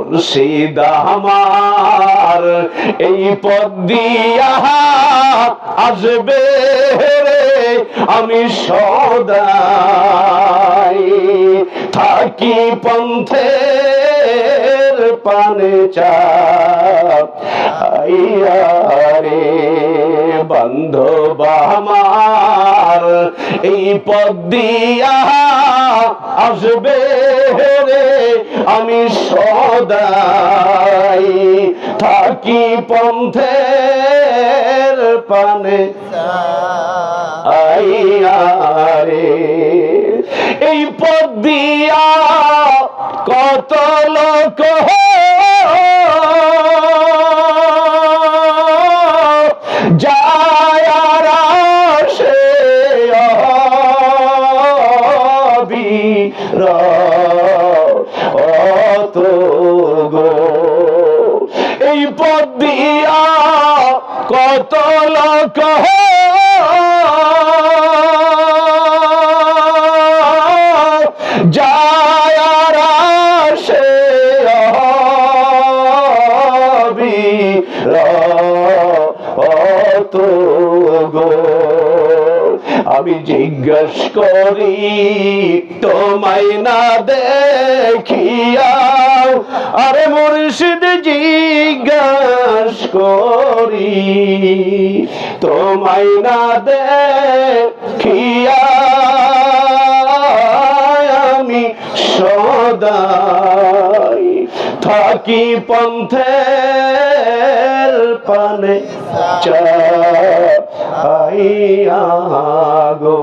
মুর্শিদ আমার এই পথ দিয়া আসবে রে, আমি সদাই থাকি পন্থের পানে চাইয়া রে। বান্ধব আমার এই পথ দিয়া আসবে রে, আমি সদাই থাকি পন্থের পানে চাইয়া রে। এই পথ দিয়া কত লোক যায় আর আসে অবিরত গো। এই পথ দিয়া কত লোক যায় আর আসে অবিরত গো। আমি জিজ্ঞাস করি তোমায় না দেখিয়া, আরে মুর্শিদ জিজ্ঞাস করি তোমায় না দেখিয়া, আমি সদাই থাকি পন্থের পানে চাইয়া গো।